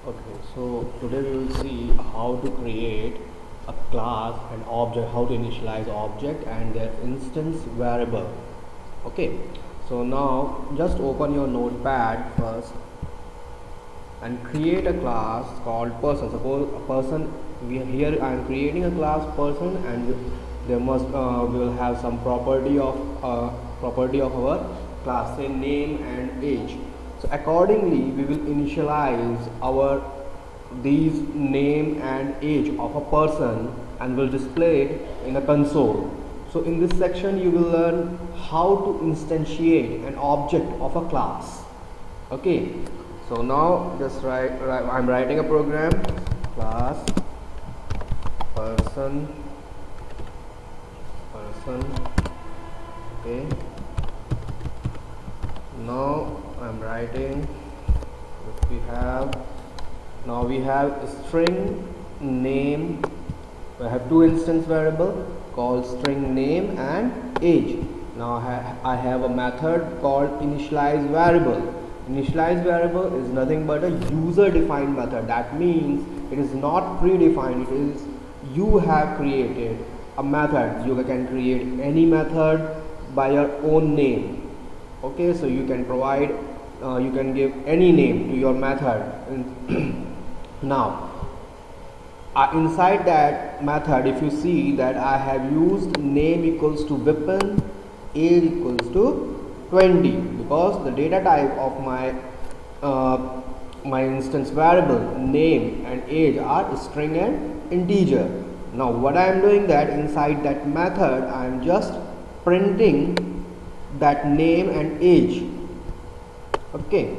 Okay, so today we will see how to create a class and object, how to initialize object and their instance variable. Okay, so now just open your notepad first and create a class called person. Suppose a person, here I am creating a class person, and there must we will have some property of our class, say name and age. So accordingly we will initialize our these name and age of a person and will display it in a console. So in this section you will learn how to instantiate an object of a class. Okay, so now just I'm writing a program, class person. Okay, now I'm writing, if we have, now we have a string name. We have two instance variable called string name and age. Now I have a method called initialize variable. Initialize variable is nothing but a user defined method. That means it is not predefined, it is you have created a method. You can create any method by your own name. Okay, so you can provide you can give any name to your method. Now inside that method, if you see that I have used name equals to weapon, age equals to 20, because the data type of my instance variable name and age are string and integer. Now what I am doing, that inside that method I am just printing that name and age. Okay,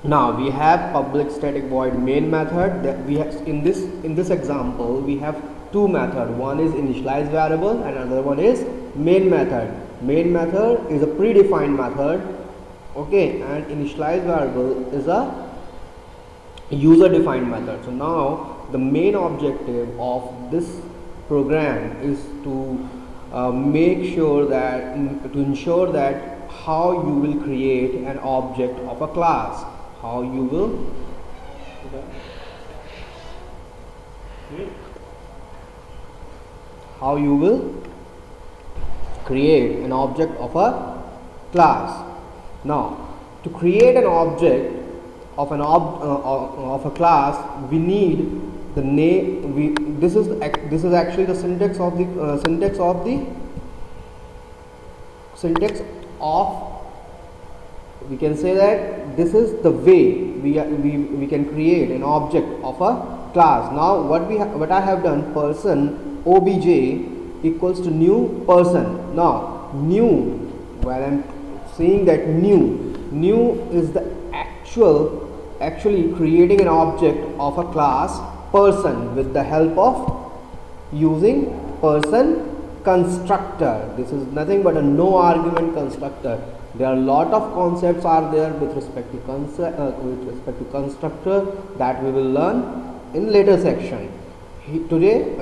now we have public static void main method. That we have in this example we have two methods. One is initialize variable and another one is main method. Main method is a predefined method, okay, and initialize variable is a user defined method. So now the main objective of this program is to ensure that how you will create an object of a class, how you will create an object of a class. Now to create an object of a class, we need the name. This is actually the syntax of we can say that this is the way we can create an object of a class. Now what I have done, person obj equals to new person. Now new, while I'm saying that new is the actually creating an object of a class person with the help of using person constructor. This is nothing but a no argument constructor. There are a lot of concepts are there with respect to constructor that we will learn in later section. Today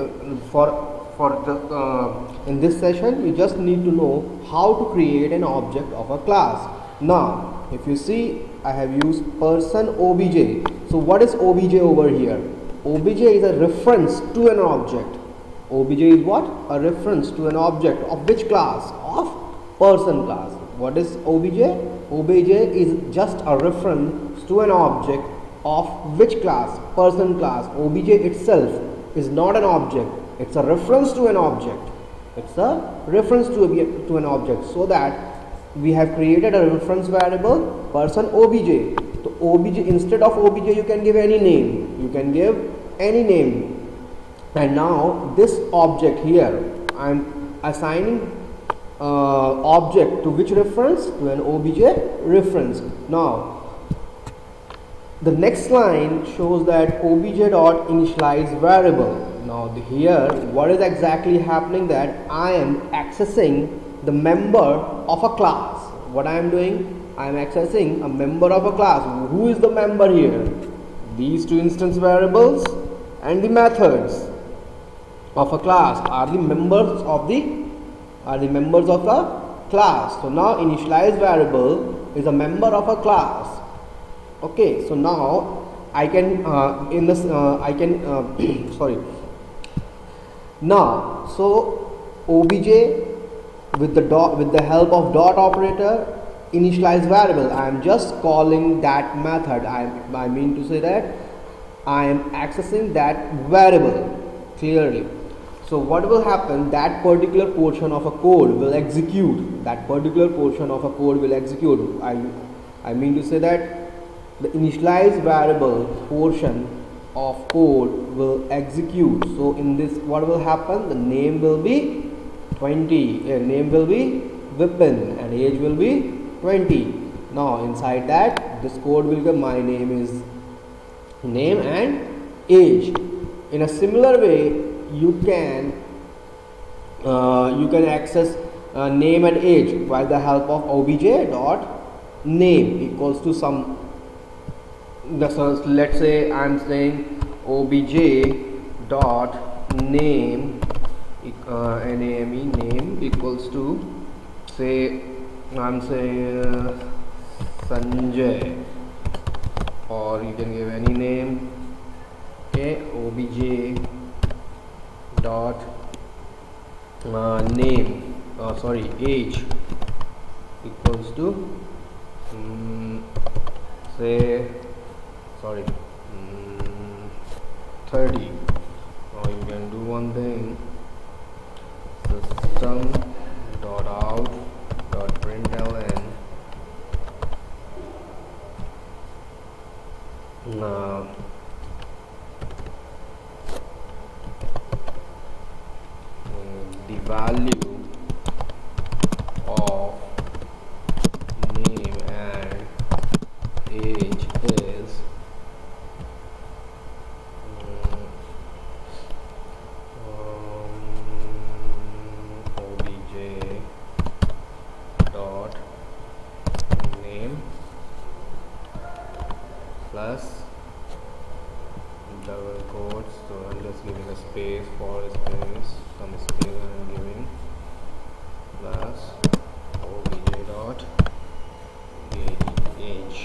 in this session we just need to know how to create an object of a class. Now if you see, I have used person obj. So what is obj over here? Obj is a reference to an object. Obj is what? A reference to an object of which class? Of person class. What is obj? Obj is just a reference to an object of which class? Person class. Obj itself is not an object, it's a reference to an object. It's a reference to an object, so that we have created a reference variable person obj. So obj, instead of obj you can give any name. You can give any name. And now this object here, I am assigning object to which reference? To an obj reference. Now the next line shows that obj dot initialize variable. Now here what is exactly happening, that I am accessing the member of a class. What I am doing, I am accessing a member of a class. Who is the member here? These two instance variables and the methods of a class are the members of a class. So now initialize variable is a member of a class. Okay, so now I can in this I can sorry. Now, so obj with the dot, with the help of dot operator, initialize variable. I am just calling that method. I mean to say that I am accessing that variable clearly. So what will happen? That particular portion of a code will execute. That particular portion of a code will execute. I mean to say that the initialize variable portion of code will execute. So in this, what will happen? The name will be 20, name will be Vipin, and age will be 20. Now inside that, this code will be my name is name and age. In a similar way, you can access name and age by the help of obj dot name equals to some. Let's say I'm saying obj dot name name equals to, say I'm saying Sanjay, or you can give any name. Okay, obj dot name age equals to say 30. Or you can do one thing, system dot out dot println the value of name and age is obj dot name plus double quotes. So I'm just giving a space for a space, some space I'm giving, plus obj dot age.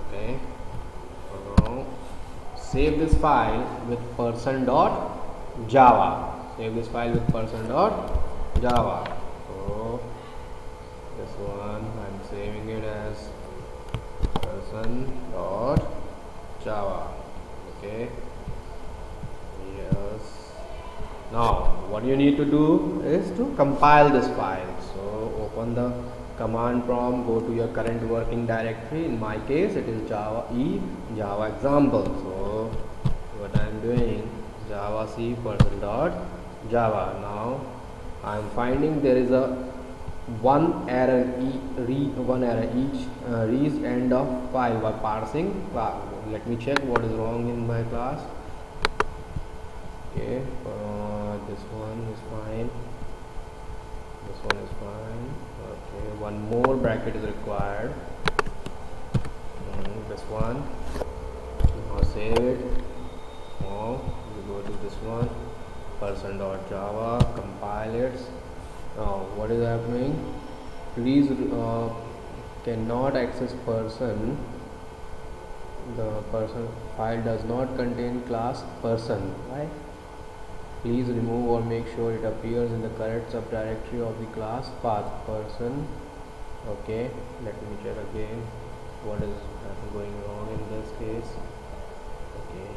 Okay, now save this file with person.java. Save this file with person.java. So this one I'm saving it as person.java. Okay, yes. Now what you need to do is to compile this file. So open the command prompt, go to your current working directory. In my case it is java example. So what I am doing, java c person.java. Now I am finding there is a one error each reached end of file by parsing. Let me check what is wrong in my class. Okay, this one is fine, this one is fine. Okay, one more bracket is required. This one, now save it. Now we go to this one, person.java, compile it. Now what is happening? Please cannot access person. The person file does not contain class person. Right? Please remove or make sure it appears in the correct subdirectory of the class path person. Okay, let me check again what is going wrong in this case. Okay,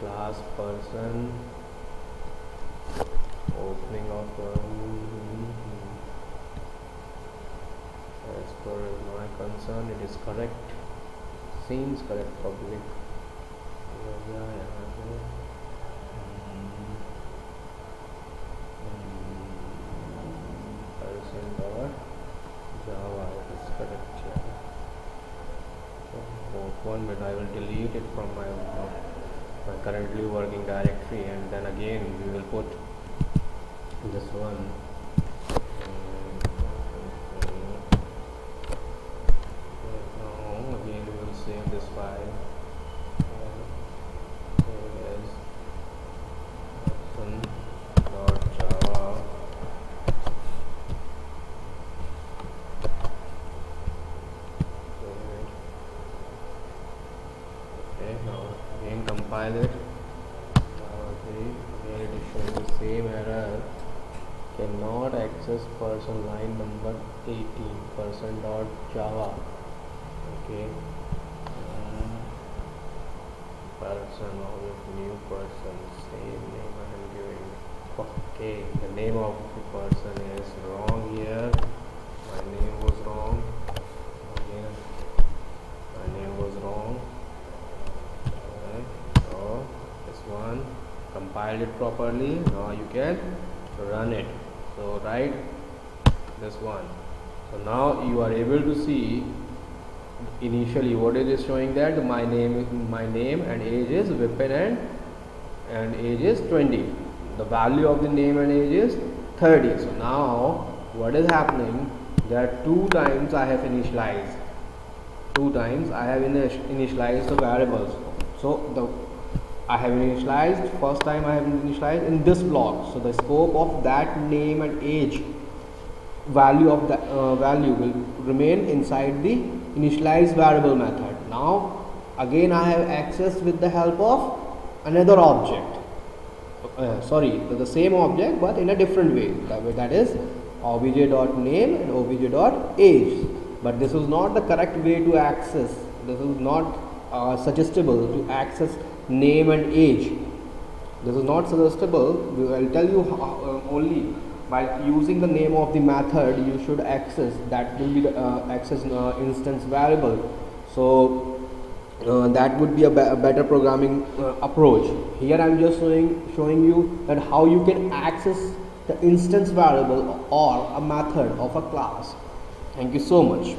class person, opening of as far as my concern it is correct, seems correct public. Java is correct here. So one, but I will delete it from my currently working directory, and then again we will put this one. Now again we will save this file. Java. compile it. Okay, here it is showing the same error. Cannot access person line number 18 person dot java. Okay, person of new person, same name I am giving. Okay, the name of the person is wrong here. My name was wrong. Again, my name was wrong. Okay, so this one, compiled it properly. Now you can run it. So write this one. So now you are able to see initially what it is showing, that my name and age is Vipin and age is 20. The value of the name and age is 30. So now what is happening, that 2 times I have initialized. 2 times I have initialized the variables. So I have initialized, first time I have initialized in this block. So the scope of that name and age value of the value will remain inside the initialize variable method. Now again I have access with the help of another object. Sorry, the same object but in a different way. That is obj.name and obj.age. But this is not the correct way to access. This is not suggestible to access name and age. This is not suggestible. I will tell you only by using the name of the method you should access. That will be the access instance variable. So that would be a better programming approach. Here I am just showing you that how you can access the instance variable or a method of a class. Thank you so much.